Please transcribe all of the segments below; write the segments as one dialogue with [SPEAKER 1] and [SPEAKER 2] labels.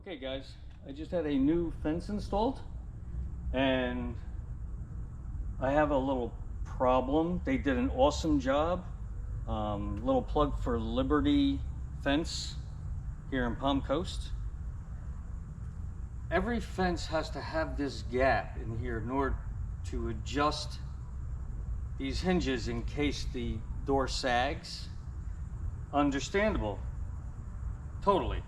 [SPEAKER 1] Okay guys, I just had a new fence installed and I have a little problem. They did an awesome job. Little plug for Liberty Fence here in Palm Coast. Every fence has to have this gap in here in order to adjust these hinges in case the door sags. Understandable, totally.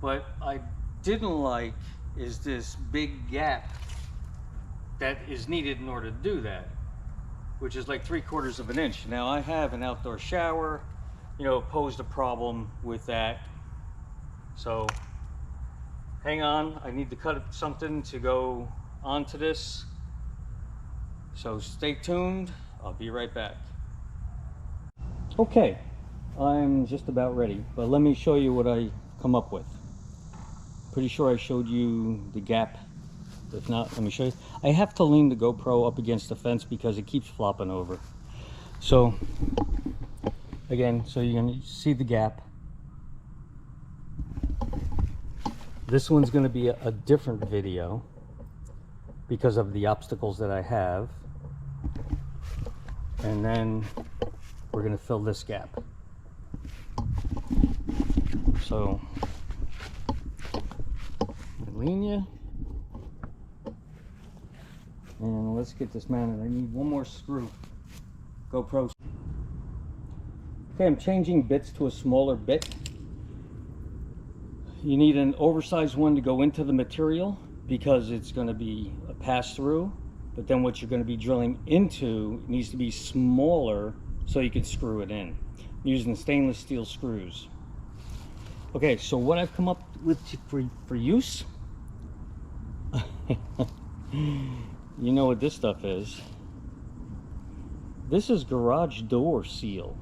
[SPEAKER 1] But I didn't like is this big gap that is needed in order to do that, which is like 3/4 of an inch. Now I have an outdoor shower, posed a problem with that. So hang on, I need to cut something to go onto this. So stay tuned, I'll be right back. Okay, I'm just about ready, but let me show you what I come up with. Pretty sure I showed you the gap. If not, let me show you. I have to lean the GoPro up against the fence because it keeps flopping over. So again, so you're gonna see the gap. This one's gonna be a different video because of the obstacles that I have. And then we're gonna fill this gap. So lean you. And let's get this mounted. I need one more screw. GoPro. Okay, I'm changing bits to a smaller bit. You need an oversized one to go into the material because it's going to be a pass-through. But then what you're going to be drilling into needs to be smaller so you can screw it in. I'm using stainless steel screws. Okay, so what I've come up with for use. You know what this stuff is. This is garage door seal.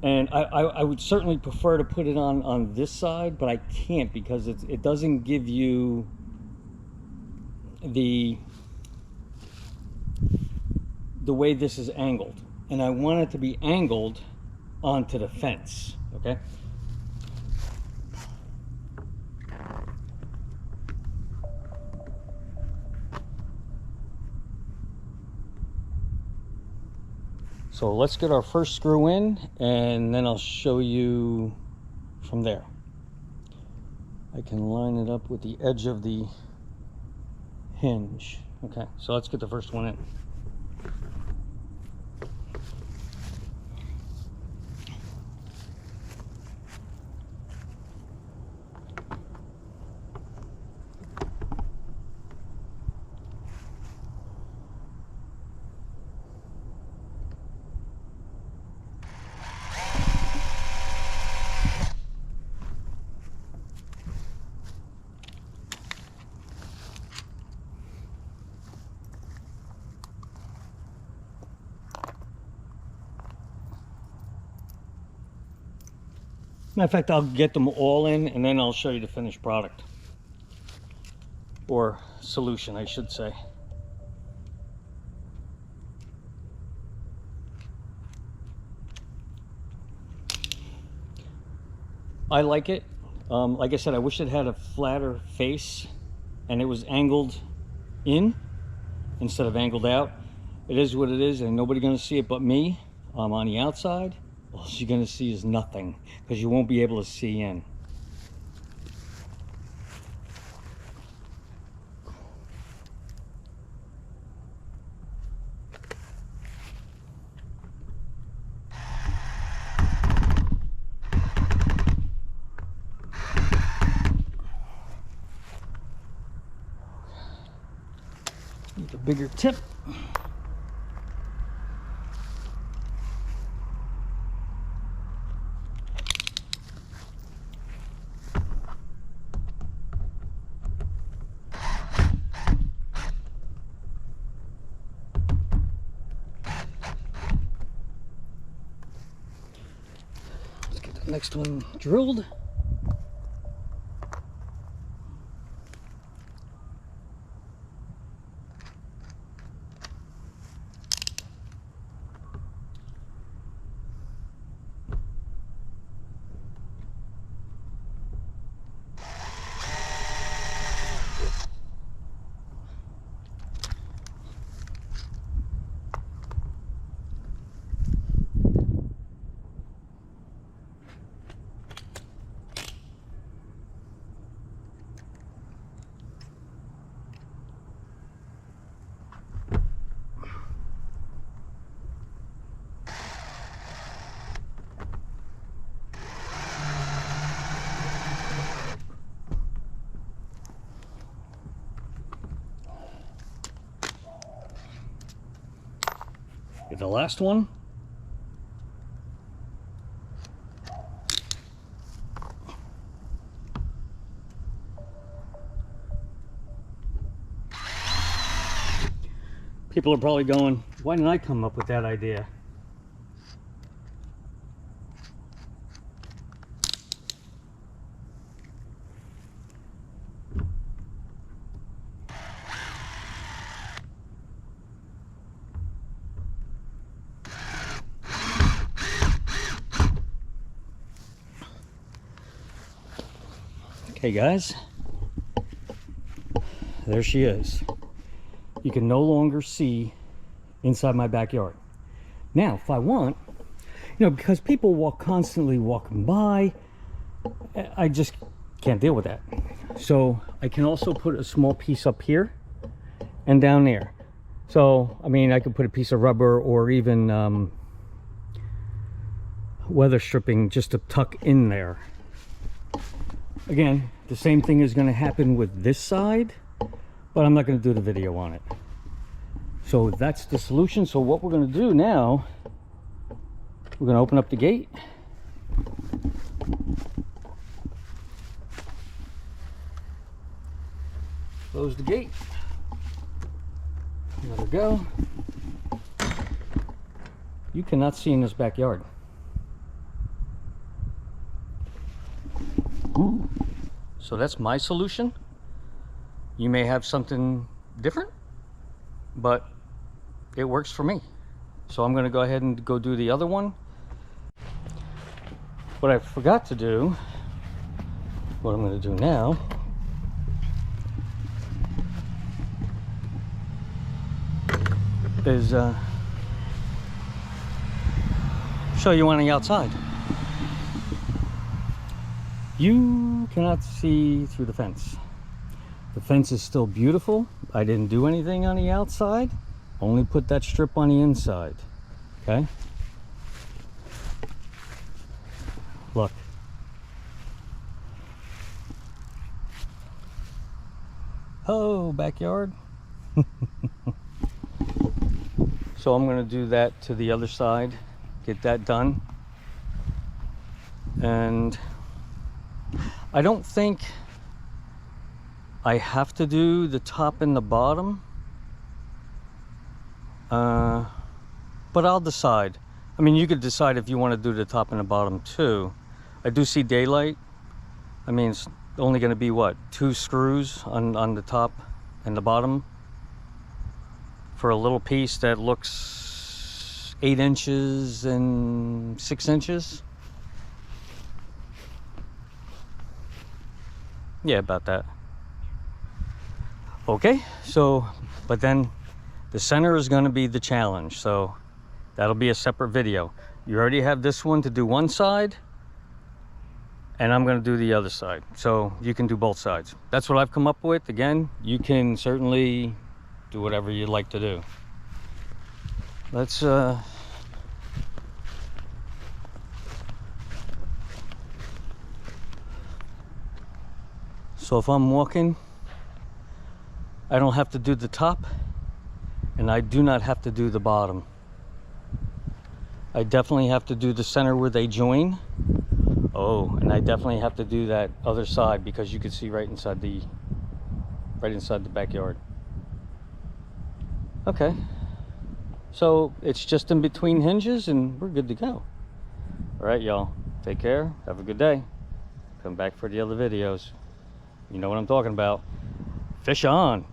[SPEAKER 1] And I would certainly prefer to put it on this side, but I can't because it doesn't give you the way this is angled. And I want it to be angled onto the fence, okay? So let's get our first screw in and then I'll show you from there. I can line it up with the edge of the hinge. Okay, so let's get the first one in. Matter of fact, I'll get them all in and then I'll show you the finished product. Or solution, I should say. I like it. Like I said, I wish it had a flatter face and it was angled in instead of angled out. It is what it is and nobody's gonna see it but me. I'm on the outside. All you're going to see is nothing because you won't be able to see in. Need a bigger tip. Next one drilled. the last one. People are probably going, why didn't I come up with that idea? Okay guys, there she is. You can no longer see inside my backyard. Now, if I want, you know, because people constantly walking by, I just can't deal with that. So I can also put a small piece up here and down there. So, I mean, I could put a piece of rubber or even weather stripping just to tuck in there. Again, the same thing is going to happen with this side, but I'm not going to do the video on it. So that's the solution. So what we're going to do now, we're going to open up the gate. Close the gate. Let her go. You cannot see in this backyard. So that's my solution. You may have something different, but it works for me. So I'm going to go ahead and go do the other one. What I forgot to do, what I'm going to do now, is show you on the outside. You cannot see through the fence. The fence is still beautiful. I didn't do anything on the outside, only put that strip on the inside. Okay, look. Oh, backyard. So I'm going to do that to the other side, get that done. And I don't think I have to do the top and the bottom, but I'll decide. I mean, you could decide if you want to do the top and the bottom too. I do see daylight. I mean, it's only going to be what, 2 screws on the top and the bottom for a little piece that looks 8 inches and 6 inches. Yeah, about that. Okay, so, but then the center is going to be the challenge, so that'll be a separate video. You already have this one to do one side, and I'm going to do the other side, so you can do both sides. That's what I've come up with. Again, you can certainly do whatever you'd like to do. Let's so if I'm walking, I don't have to do the top, and I do not have to do the bottom. I definitely have to do the center where they join. Oh, and I definitely have to do that other side because you can see right inside the backyard. Okay, so it's just in between hinges and we're good to go. All right, y'all, take care, have a good day. Come back for the other videos. You know what I'm talking about. Fish on.